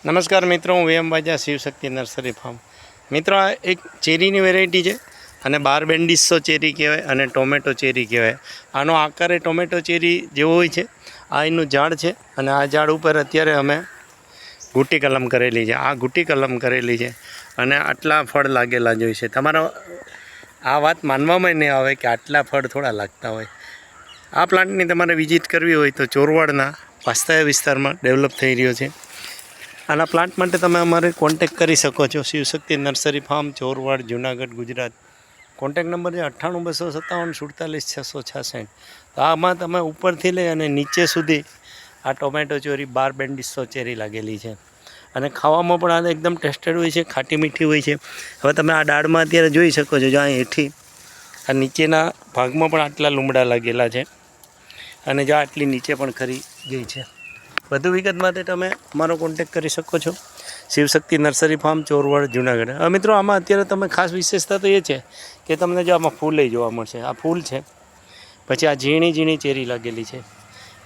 નમસ્કાર મિત્રો, હું VM વાજા, શિવશક્તિ નર્સરી ફાર્મ. મિત્રો, આ એક ચેરીની વેરાયટી છે અને બારબેન્ડિસો ચેરી કહેવાય અને ટોમેટો ચેરી કહેવાય. આનો આકાર ટોમેટો ચેરી જેવો હોય છે. આ એનું ઝાડ છે અને આ ઝાડ ઉપર અત્યારે અમે ગુટી કલમ કરેલી છે. આ ગુટી કલમ કરેલી છે અને આટલા ફળ લાગેલા જ હોય છે. તમારો આ વાત માનવામાં નહીં આવે કે આટલા ફળ થોડા લાગતા હોય. આ પ્લાન્ટની તમારે વિઝિટ કરવી હોય તો ચોરવાડના વાસ્તવ્ય વિસ્તારમાં ડેવલપ થઈ રહ્યો છે. આના પ્લાન્ટ માટે તમે અમારે કોન્ટેક કરી શકો છો. Shivshakti nursery farm, Chorwad, Junagadh, Gujarat. Contact number છે 98 257 47 666. તો આમાં તમે ઉપરથી લઈ અને નીચે સુધી આ ટોમેટો ચેરી બારબેન્ડિસો ચેરી લાગેલી છે અને ખાવામાં પણ આ એકદમ ટેસ્ટેડ હોય છે, ખાટી મીઠી હોય છે. હવે તમે આ ડાળમાં અત્યારે જોઈ શકો છો, જો આ હેઠી આ નીચેના ભાગમાં પણ આટલા લીમડા લાગેલા છે અને જો આટલી નીચે પણ ખરી ગઈ છે. વધુ વિગત માટે તમે અમારો કોન્ટેક કરી શકો છો. Shivshakti nursery farm, Chorwad, Junagadh. હવે મિત્રો, આમાં અત્યારે તમે ખાસ વિશેષતા તો એ છે કે તમને જો આમાં ફૂલ જોવા મળશે. આ ફૂલ છે, પછી આ ઝીણી ઝીણી ચેરી લાગેલી છે,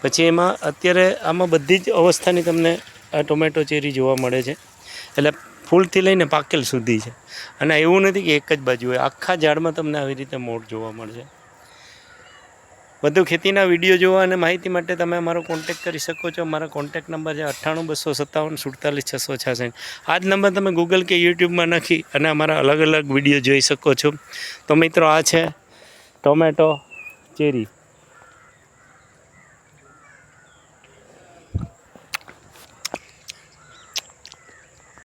પછી એમાં અત્યારે આમાં બધી જ અવસ્થાની તમને આ ટોમેટો ચેરી જોવા મળે છે. એટલે ફૂલથી લઈને પાકેલ સુધી છે અને એવું નથી કે એક જ બાજુ હોય. આખા ઝાડમાં તમને આવી રીતે મોડ જોવા મળશે. વધુ ખેતીના વિડીયો જોવા અને માહિતી માટે તમે અમારો કોન્ટેક કરી શકો છો. અમારા કોન્ટેક નંબર છે 98 257 47 666. આ જ નંબર તમે ગૂગલ કે યુટ્યુબમાં નાખી અને અમારા અલગ અલગ વિડીયો જોઈ શકો છો. તો મિત્રો, આ છે ટોમેટો ચેરી.